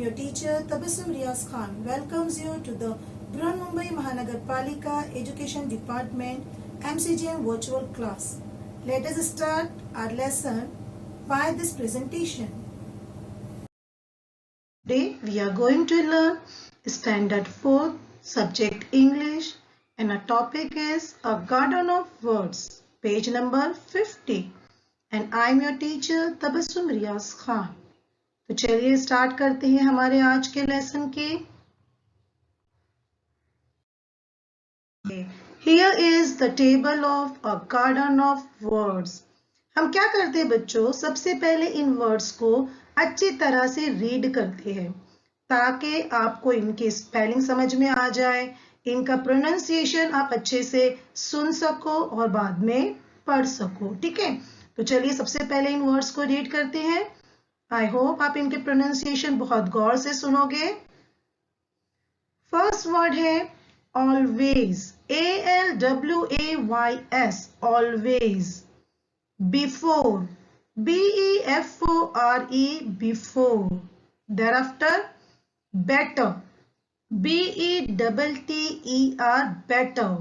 your teacher Tabassum Riaz Khan welcomes you to the Mumbai Mahanagarpalika Education Department MCGM virtual class. Let us start our lesson by this presentation. Today we are going to learn Standard 4 subject English and our topic is A Garden of Words, page number 50, and I am your teacher Tabassum Riaz Khan. तो चलिए start करते हैं हमारे आज के lesson के। Here is the table of a garden of words. हम क्या करते हैं बच्चों, सबसे पहले इन वर्ड्स को अच्छी तरह से रीड करते हैं ताकि आपको इनकी स्पेलिंग समझ में आ जाए, इनका प्रोनाउंसिएशन आप अच्छे से सुन सको और बाद में पढ़ सको। ठीक है, तो चलिए सबसे पहले इन वर्ड्स को रीड करते हैं। आई होप आप इनके प्रोनाउंसिएशन बहुत गौर से सुनोगे। फर्स्ट वर्ड है always, ALWAYS, always. Before, BEFORE, before. thereafter, better, BETTER, better।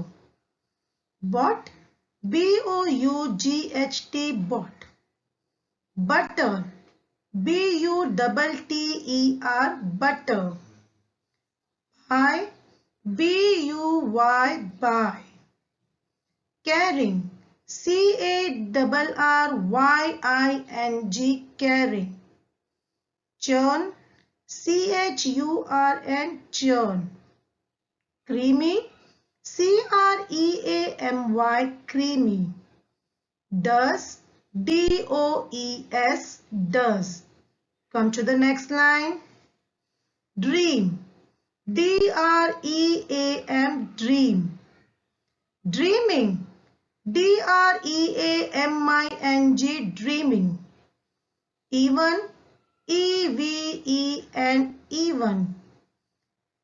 bought, BOUGHT, bought। butter, BUTTER, butter। buy, BUY, buy। caring, CARRYING, caring। churn, CHURN, churn। creamy, CREAMY, creamy। does, DOES, does। Come to the next line. Dream, DREAM, dream। dreaming, DREAMING, dreaming। even, EVEN, even।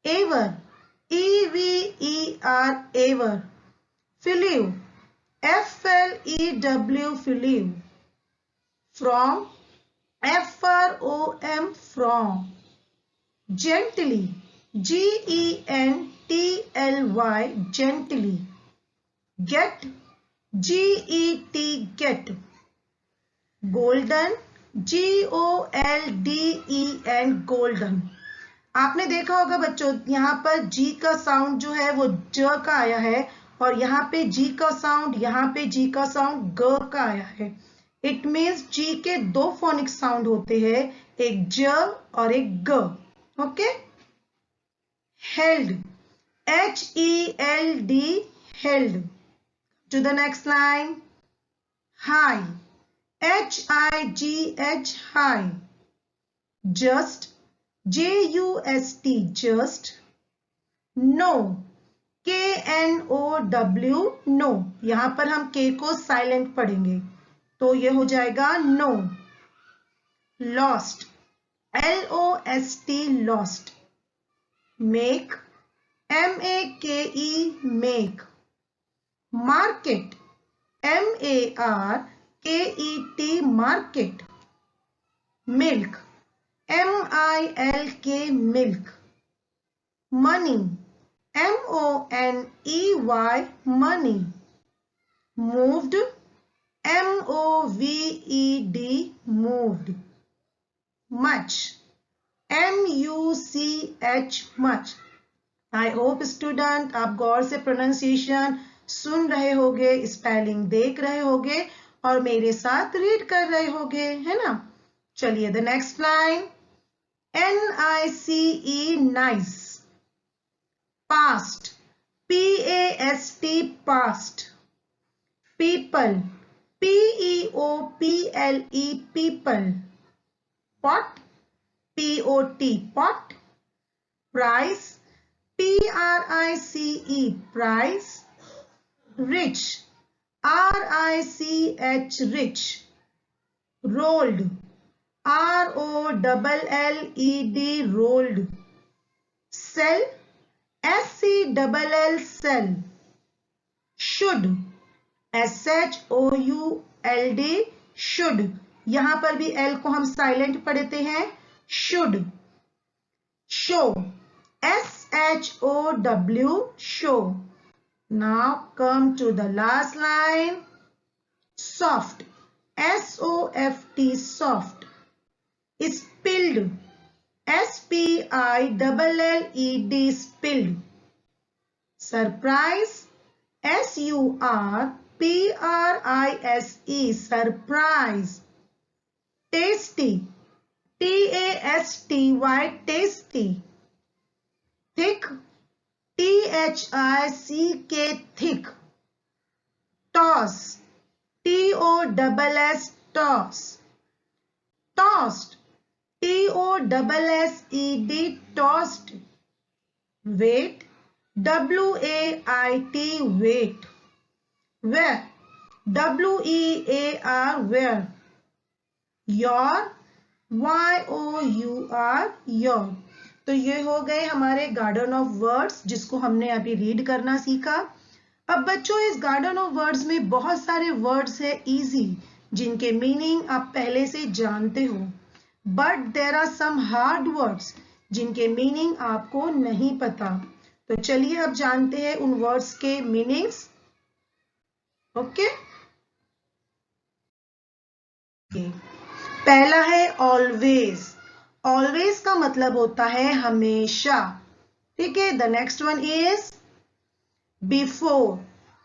ever, EVER, ever। flew, FLEW, flew। from, FROM, from। gently, GENTLY, gently। get, GET, get। golden, GOLDEN, golden। आपने देखा होगा बच्चों, यहाँ पर जी का sound जो है वो ज का आया है और यहाँ पे जी का साउंड, यहाँ पे जी का साउंड ग का आया है। इट मीन्स जी के दो फोनिक साउंड होते हैं, एक ज और एक ग। Okay. Held, HELD, held. To the next line. High, HIGH, high. Just, JUST, just। Know, KNOW, know. यहां पर हम के को साइलेंट पढ़ेंगे तो ये हो जाएगा know. Lost, LOST, lost. Make, MAKE, make. Market, MARKET, market. Milk, MILK, milk. Money, MONEY, money. Moved, MOVED, moved। much, MUCH, much। I hope student आप गौर से प्रोनाउंसिएशन सुन रहे होगे, स्पेलिंग देख रहे होगे और मेरे साथ रीड कर रहे होगे, है ना। चलिए the next line. NICE, nice. Past, PAST, past. People, PEOPLE, people. Pot, POT, pot. Price, PRICE, price. Rich, RICH, rich. Rolled, ROLLED, rolled। Sell, SELL, sell। Should, SHOULD, should। यहां पर भी L को हम साइलेंट पढ़ते हैं, should। show, show, show. Now come to the last line, soft, soft, soft. Spilled, spilled, spilled. Surprise, surprise, surprise. Tasty, tasty, tasty. Thick, thick, thick. Toss, toss, toss. Tossed, tossed, tossed. Wait, wait, wait. Where, wear, where. Your, your. तो ये हो गए हमारे garden of words जिसको हमने अभी read करना सीखा। अब बच्चों इस गार्डन ऑफ वर्ड्स में बहुत सारे वर्ड्स है इजी जिनके मीनिंग आप पहले से जानते हो, but there are some hard words जिनके मीनिंग आपको नहीं पता। तो चलिए अब जानते हैं उन वर्ड्स के मीनिंग्स। ओके, पहला है ऑलवेज। ऑलवेज का मतलब होता है हमेशा, ठीक है। The next one is before.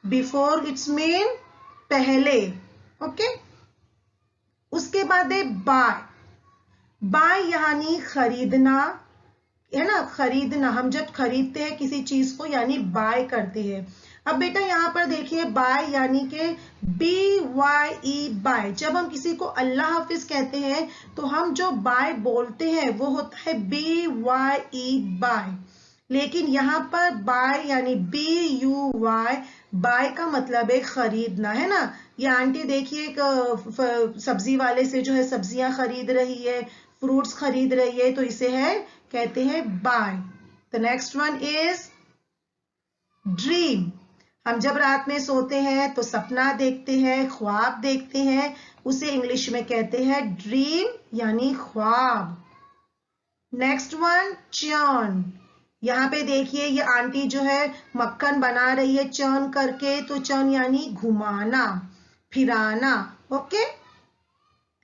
Before it's mean पहले, ओके। उसके बाद है बाय। बाय यानी खरीदना, है ना, खरीदना। हम जब खरीदते हैं किसी चीज को यानी बाय करते हैं। अब बेटा यहाँ पर देखिए बाय यानी कि BYE बाय। जब हम किसी को अल्लाह हाफिज कहते हैं तो हम जो बाय बोलते हैं वो होता है BYE बाय, लेकिन यहाँ पर बाय यानी BUY, बाय का मतलब है खरीदना, है ना। ये आंटी देखिए एक सब्जी वाले से जो है सब्जियां खरीद रही है, फ्रूट्स खरीद रही है, तो इसे है कहते हैं buy. The next one is dream. हम जब रात में सोते हैं तो सपना देखते हैं, ख्वाब देखते हैं, उसे इंग्लिश में कहते हैं ड्रीम यानी ख्वाब। Next one churn. यहाँ पे देखिए ये आंटी जो है मक्खन बना रही है चर्न करके, तो चर्न यानी घुमाना, फिराना, okay.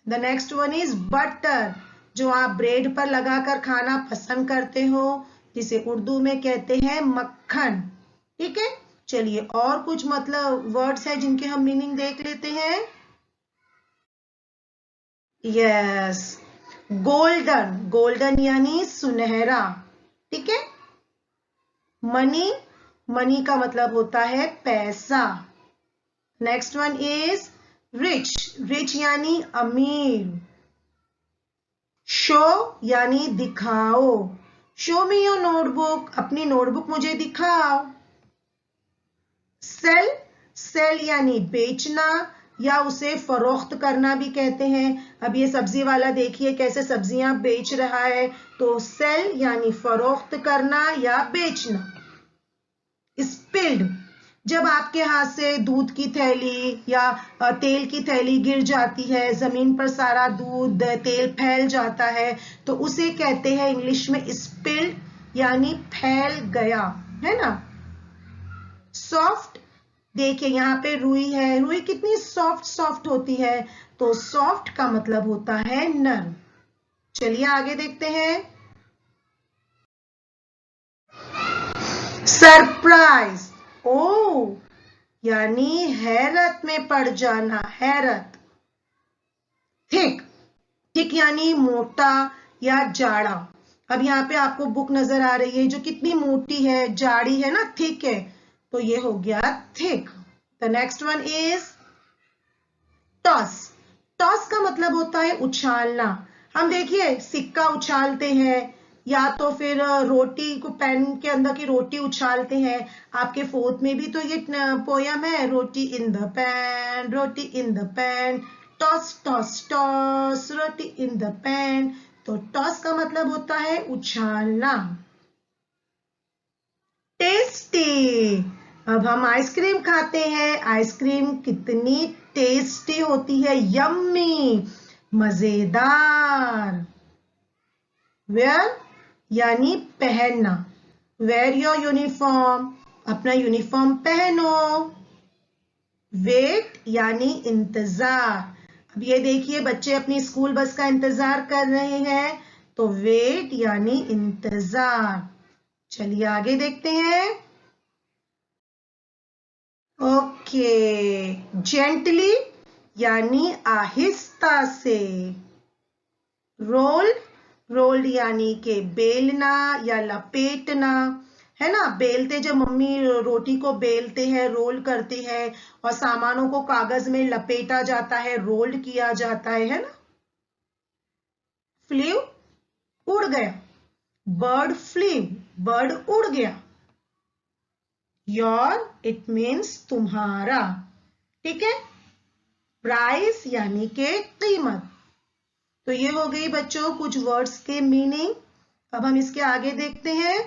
The next one is butter, जो आप ब्रेड पर लगाकर खाना पसंद करते हो, जिसे उर्दू में कहते हैं मक्खन, ठीक है। चलिए और कुछ मतलब वर्ड्स है जिनके हम मीनिंग देख लेते हैं। Yes, golden. गोल्डन यानी सुनहरा, ठीक है। मनी। मनी का मतलब होता है पैसा। Next one is rich. Rich यानी अमीर। शो यानी दिखाओ। शो मी योर नोटबुक, अपनी नोटबुक मुझे दिखाओ। सेल। सेल यानी बेचना या उसे फरोख्त करना भी कहते हैं। अब ये सब्जी वाला देखिए कैसे सब्जियां बेच रहा है, तो सेल यानी फरोख्त करना या बेचना। स्पिल्ड, जब आपके हाथ से दूध की थैली या तेल की थैली गिर जाती है, जमीन पर सारा दूध तेल फैल जाता है, तो उसे कहते हैं इंग्लिश में स्पिल्ड यानी फैल गया, है ना। सॉफ्ट, देखिए यहाँ पे रुई है, रुई कितनी सॉफ्ट सॉफ्ट होती है, तो सॉफ्ट का मतलब होता है नर्म। चलिए आगे देखते हैं। सरप्राइज, ओ यानी हैरत में पड़ जाना, हैरत। थिक। थिक यानी मोटा या जाड़ा। अब यहाँ पे आपको बुक नजर आ रही है जो कितनी मोटी है, जाड़ी है ना, थिक है, तो ये हो गया thick. The next one is toss. Toss का मतलब होता है उछालना। हम देखिए सिक्का उछालते हैं या तो फिर रोटी को, पैन के अंदर की रोटी उछालते हैं। आपके फोर्थ में भी तो ये पोयम है, roti in the pan, roti in the pan, toss toss toss, roti in the pan. तो टॉस का मतलब होता है उछालना। टेस्टी, अब हम आइसक्रीम खाते हैं, आइसक्रीम कितनी टेस्टी होती है, यम्मी, मजेदार। वेयर, यानी पहनना। वेयर योर यूनिफॉर्म, अपना यूनिफॉर्म पहनो। वेट यानी इंतजार। अब ये देखिए बच्चे अपनी स्कूल बस का इंतजार कर रहे हैं, तो वेट यानी इंतजार। चलिए आगे देखते हैं। ओके, जेंटली यानी आहिस्ता से। रोल्ड, रोल्ड यानी के बेलना या लपेटना, है ना। बेलते, जब मम्मी रोटी को बेलते हैं, रोल करते हैं, और सामानों को कागज में लपेटा जाता है, रोल्ड किया जाता है ना। फ्लीव, उड़ गया। बर्ड फ्लीव, बर्ड उड़ गया। योर, इट मीन्स तुम्हारा, ठीक है। प्राइस यानी के कीमत। तो ये हो गई बच्चों कुछ वर्ड्स के मीनिंग। अब हम इसके आगे देखते हैं।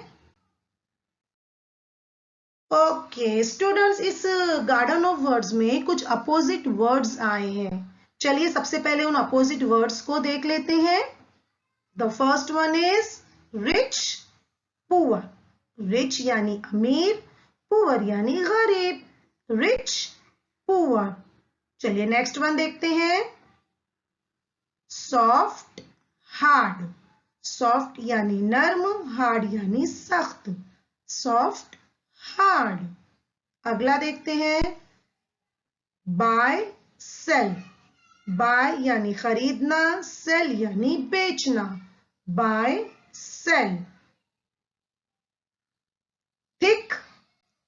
ओके स्टूडेंट्स, इस गार्डन ऑफ वर्ड्स में कुछ अपोजिट वर्ड्स आए हैं। चलिए सबसे पहले उन अपोजिट वर्ड्स को देख लेते हैं। The first one is rich, poor. Rich यानी अमीर, पुअर यानी गरीब। Rich, poor. चलिए नेक्स्ट वन देखते हैं। Soft, hard. सॉफ्ट यानी नर्म, हार्ड यानी सख्त। Soft, hard. अगला देखते हैं। Bye, cell. बाय यानी खरीदना, सेल यानी बेचना। Buy, sell. Thick,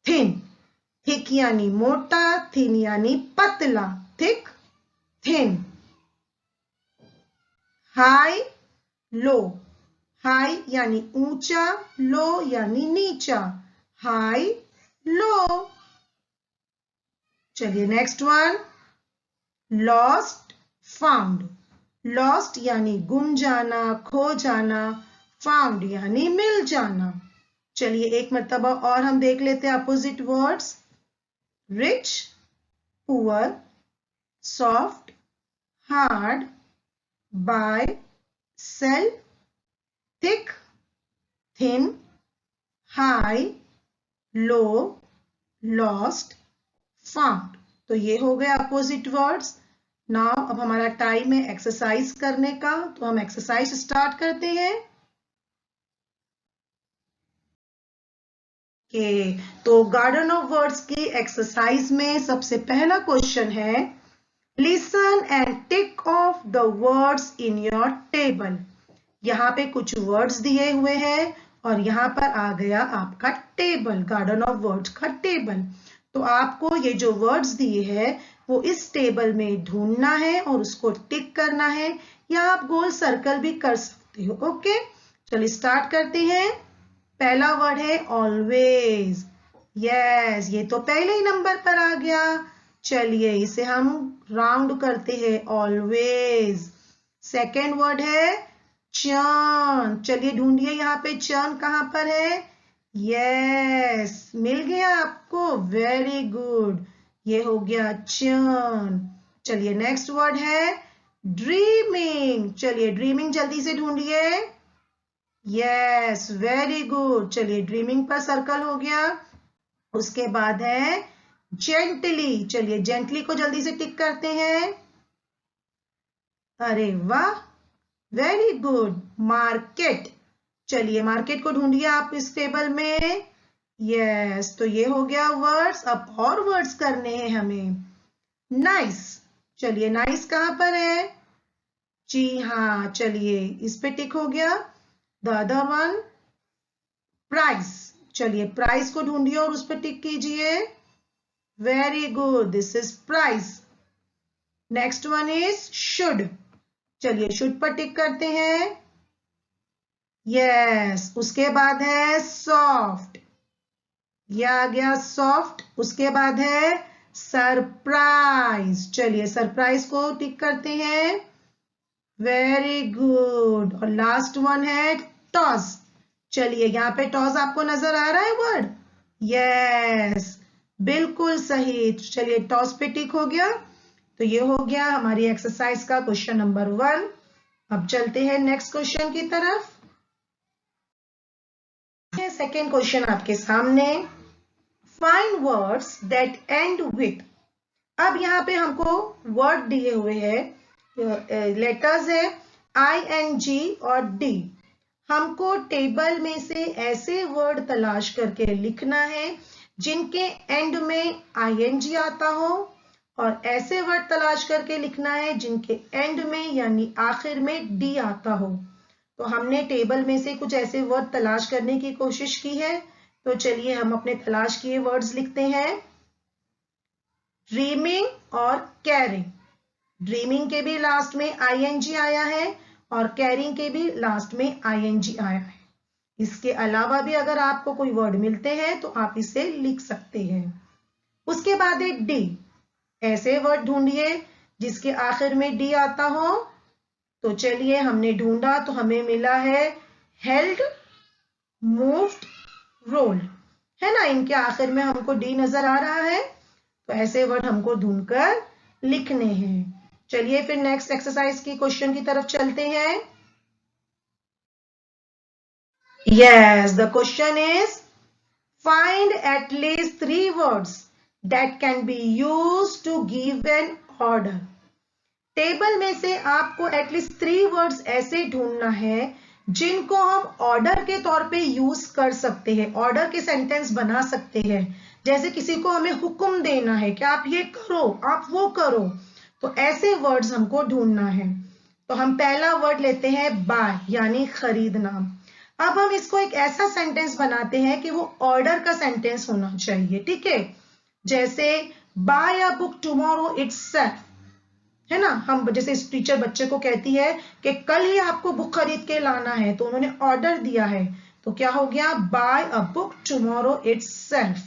thin. Thick यानी मोटा, थिन यानी पतला। Thick, thin. High, low. High यानी ऊंचा, लो यानी नीचा। High, low. चलिए next one. Lost, found. Lost यानी गुम जाना, खो जाना। फाउंड यानी मिल जाना। चलिए एक मर्तबा और हम देख लेते हैं opposite words. Rich, poor. Soft, hard. Buy, sell. Thick, thin. High, low, lost, found. तो ये हो गए अपोजिट वर्ड्स। नाउ अब हमारा टाइम है एक्सरसाइज करने का, तो हम एक्सरसाइज स्टार्ट करते हैं। तो गार्डन ऑफ वर्ड्स की एक्सरसाइज में सबसे पहला क्वेश्चन है, listen and tick of the words in your table. यहाँ पे कुछ वर्ड्स दिए हुए हैं और यहाँ पर आ गया आपका टेबल, गार्डन ऑफ वर्ड्स का टेबल। तो आपको ये जो वर्ड्स दिए हैं वो इस टेबल में ढूंढना है और उसको टिक करना है, या आप गोल सर्कल भी कर सकते हो। ओके चलिए स्टार्ट करते हैं। पहला वर्ड है ऑलवेज। यस, ये तो पहले ही नंबर पर आ गया। चलिए इसे हम राउंड करते हैं, ऑलवेज। सेकेंड वर्ड है चर्न। चलिए ढूंढिए यहाँ पे चर्न कहाँ पर है। यस, मिल गया आपको, वेरी गुड, ये हो गया चर्न। चलिए नेक्स्ट वर्ड है ड्रीमिंग। चलिए ड्रीमिंग जल्दी से ढूंढिए। Yes, very good. चलिए ड्रीमिंग पर सर्कल हो गया। उसके बाद है जेंटली। चलिए जेंटली को जल्दी से टिक करते हैं। अरे वाह, वेरी गुड। मार्केट। चलिए मार्केट को ढूंढिए आप इस टेबल में। यस, तो ये हो गया वर्ड्स। अब और वर्ड्स करने हैं हमें। नाइस। चलिए नाइस कहां पर है। जी हाँ, चलिए इस पे टिक हो गया। The other one price. चलिए प्राइस को ढूंढिए और उस पर टिक कीजिए। Very good, this is price. Next one is should. चलिए शुड पर टिक करते हैं। यस, उसके बाद है सॉफ्ट, यह आ गया सॉफ्ट। उसके बाद है सरप्राइज। चलिए सरप्राइज को टिक करते हैं। Very good. और लास्ट वन है टॉस। चलिए यहाँ पे टॉस आपको नजर आ रहा है वर्ड। यस, बिल्कुल सही। चलिए टॉस पे टिक हो गया। तो ये हो गया हमारी एक्सरसाइज का क्वेश्चन नंबर 1। अब चलते हैं नेक्स्ट क्वेश्चन की तरफ। सेकेंड क्वेश्चन आपके सामने, find words that and with. अब यहाँ पे हमको वर्ड दिए हुए हैं, लेटर्स है ING और D। हमको टेबल में से ऐसे वर्ड तलाश करके लिखना है जिनके एंड में ING आता हो, और ऐसे वर्ड तलाश करके लिखना है जिनके एंड में यानी आखिर में D आता हो। तो हमने टेबल में से कुछ ऐसे वर्ड तलाश करने की कोशिश की है, तो चलिए हम अपने तलाश किए वर्ड्स लिखते हैं। ड्रीमिंग और कैरिंग। ड्रीमिंग के भी लास्ट में ING आया है और कैरिंग के भी लास्ट में ING आया है। इसके अलावा भी अगर आपको कोई वर्ड मिलते हैं तो आप इसे लिख सकते हैं। उसके बाद है D। ऐसे वर्ड ढूंढिए जिसके आखिर में D आता हो। तो चलिए हमने ढूंढा तो हमें मिला है हेल्ड, मूव्ड, रोल्ड, है ना। इनके आखिर में हमको D नजर आ रहा है, तो ऐसे वर्ड हमको ढूंढकर लिखने हैं। चलिए फिर नेक्स्ट एक्सरसाइज की क्वेश्चन की तरफ चलते हैं। Yes, the question is find at least 3 words that can be used to give an order. Table में से आपको एटलीस्ट 3 वर्ड्स ऐसे ढूंढना है जिनको हम ऑर्डर के तौर पे यूज कर सकते हैं, ऑर्डर के सेंटेंस बना सकते हैं। जैसे किसी को हमें हुक्म देना है कि आप ये करो, आप वो करो, तो ऐसे वर्ड्स हमको ढूंढना है। तो हम पहला वर्ड लेते हैं बाय, यानी खरीदना। अब हम इसको एक ऐसा सेंटेंस बनाते हैं कि वो ऑर्डर का सेंटेंस होना चाहिए, ठीक है। जैसे buy a book tomorrow itself, है ना। हम जैसे टीचर बच्चे को कहती है कि कल ही आपको बुक खरीद के लाना है, तो उन्होंने ऑर्डर दिया है, तो क्या हो गया, buy a book tomorrow itself.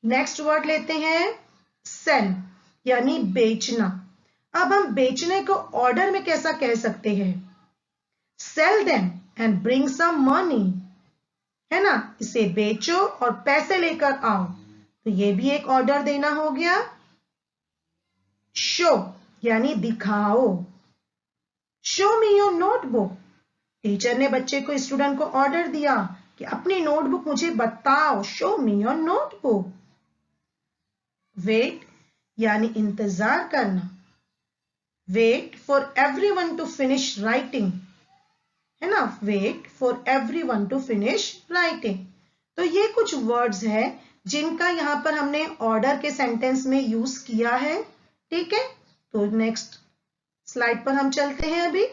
Next word लेते हैं सेल, यानी बेचना। अब हम बेचने को ऑर्डर में कैसा कह सकते हैं, sell them and bring some money, है ना। इसे बेचो और पैसे लेकर आओ, तो ये भी एक ऑर्डर देना हो गया। शो, यानी दिखाओ, show me your notebook. Teacher ने बच्चे को, स्टूडेंट को ऑर्डर दिया कि अपनी नोटबुक मुझे बताओ, show me your notebook. Wait, यानी इंतजार करना, wait for everyone to finish writing, है ना, wait for everyone to finish writing. तो ये कुछ वर्ड्स हैं जिनका यहां पर हमने ऑर्डर के सेंटेंस में यूज किया है, ठीक है। तो नेक्स्ट स्लाइड पर हम चलते हैं अभी।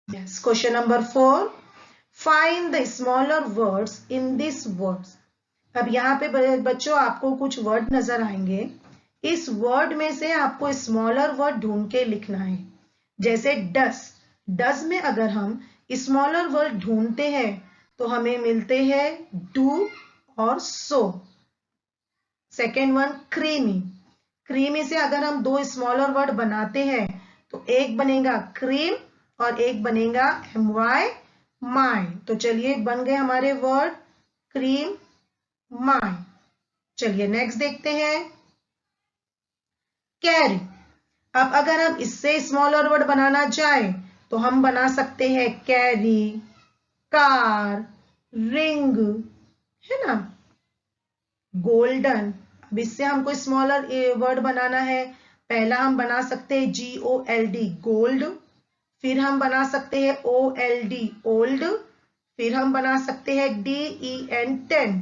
Yes, question number 4, find the smaller words in this words. अब यहाँ पे बच्चों आपको कुछ वर्ड नजर आएंगे, इस वर्ड में से आपको स्मॉलर वर्ड ढूंढ के लिखना है। जैसे डस, डस में अगर हम स्मॉलर वर्ड ढूंढते हैं तो हमें मिलते हैं डू और सो। सेकेंड वन क्रीमी, क्रीमी से अगर हम 2 स्मॉलर वर्ड बनाते हैं तो एक बनेगा क्रीम और एक बनेगा my, माई। तो चलिए बन गए हमारे वर्ड क्रीम, माई। चलिए नेक्स्ट देखते हैं कैरी। अब अगर हम इससे स्मॉलर वर्ड बनाना चाहें तो हम बना सकते हैं कैरी, कार, रिंग, है ना, गोल्डन। अब इससे हमको स्मॉलर वर्ड बनाना है, पहला हम बना सकते हैं GOLD, गोल्ड, फिर हम बना सकते हैं OLD, ओल्ड, फिर हम बना सकते हैं DEN, 10।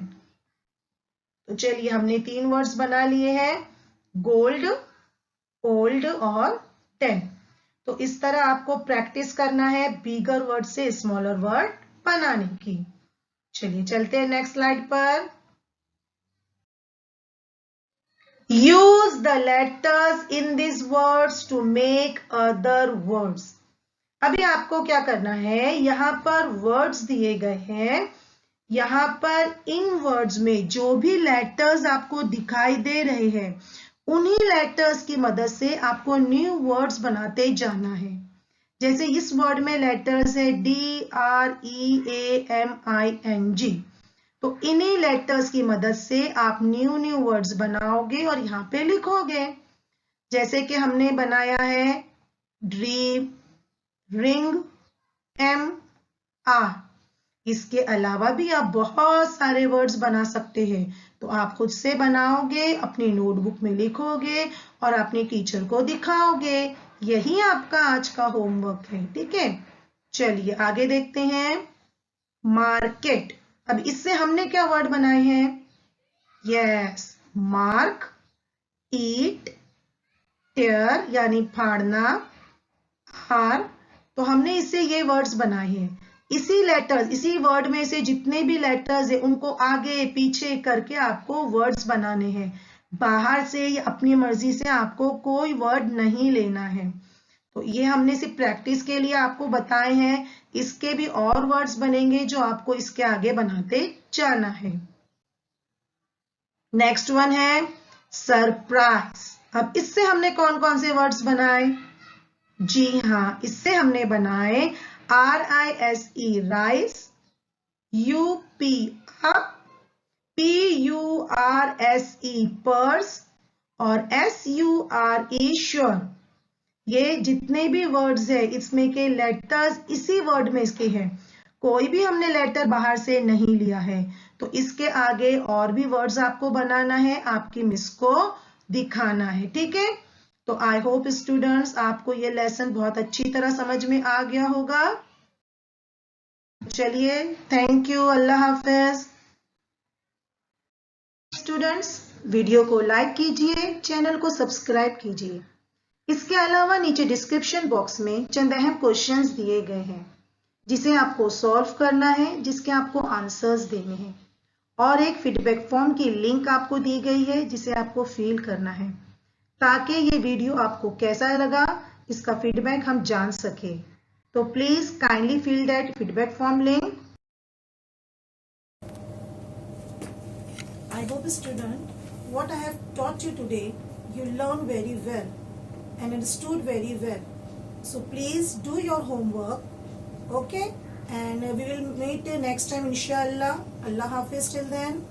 तो चलिए हमने 3 वर्ड्स बना लिए हैं, गोल्ड, ओल्ड और 10। तो इस तरह आपको प्रैक्टिस करना है बिगर वर्ड से स्मॉलर वर्ड बनाने की। चलिए चलते हैं नेक्स्ट स्लाइड पर। Use the letters in this words to make other words. अभी आपको क्या करना है, यहां पर वर्ड्स दिए गए हैं, यहां पर इन वर्ड्स में जो भी लेटर्स आपको दिखाई दे रहे हैं उन्हीं लेटर्स की मदद से आपको न्यू वर्ड्स बनाते जाना है। जैसे इस वर्ड में लेटर्स है DREAMING, तो इन्हीं लेटर्स की मदद से आप न्यू वर्ड्स बनाओगे और यहाँ पे लिखोगे। जैसे कि हमने बनाया है ड्रीम, रिंग, MR। इसके अलावा भी आप बहुत सारे वर्ड्स बना सकते हैं। तो आप खुद से बनाओगे, अपनी नोटबुक में लिखोगे और अपने टीचर को दिखाओगे। यही आपका आज का होमवर्क है, ठीक है। चलिए आगे देखते हैं। मार्केट। अब इससे हमने क्या वर्ड बनाए हैं? यस, मार्क, ईट, टेयर यानी फाड़ना, हार। तो हमने इससे ये वर्ड्स बनाए हैं। इसी लेटर्स, इसी वर्ड में से जितने भी लेटर्स है उनको आगे पीछे करके आपको वर्ड्स बनाने हैं। बाहर से या अपनी मर्जी से आपको कोई वर्ड नहीं लेना है। तो ये हमने सिर्फ प्रैक्टिस के लिए आपको बताए हैं। इसके भी और वर्ड्स बनेंगे जो आपको इसके आगे बनाते जाना है। नेक्स्ट वन है सरप्राइज। अब इससे हमने कौन कौन से वर्ड्स बनाए? जी हाँ, इससे हमने बनाए RISE rice, UP up, PURSE purse और SURE श्योर। ये जितने भी वर्ड्स है इसमें के लेटर्स इसी वर्ड में इसके हैं। कोई भी हमने लेटर बाहर से नहीं लिया है। तो इसके आगे और भी वर्ड्स आपको बनाना है, आपकी मिस को दिखाना है, ठीक है। तो आई होप स्टूडेंट्स आपको ये लेसन बहुत अच्छी तरह समझ में आ गया होगा। चलिए, thank you, Allah Hafiz. Students, video को लाइक कीजिए, चैनल को सब्सक्राइब कीजिए। इसके अलावा नीचे डिस्क्रिप्शन बॉक्स में चंद अहम क्वेश्चंस दिए गए हैं जिसे आपको सॉल्व करना है, जिसके आपको आंसर्स देने हैं, और एक फीडबैक फॉर्म की लिंक आपको दी गई है जिसे आपको फिल करना है, ताकि ये वीडियो आपको कैसा लगा इसका फीडबैक हम जान सके। तो please kindly fill that feedback form link. I hope student, what I have taught you today, you learned very well and understood very well. So please do your homework, okay? And we will meet next time inshallah. Allah Hafiz till then.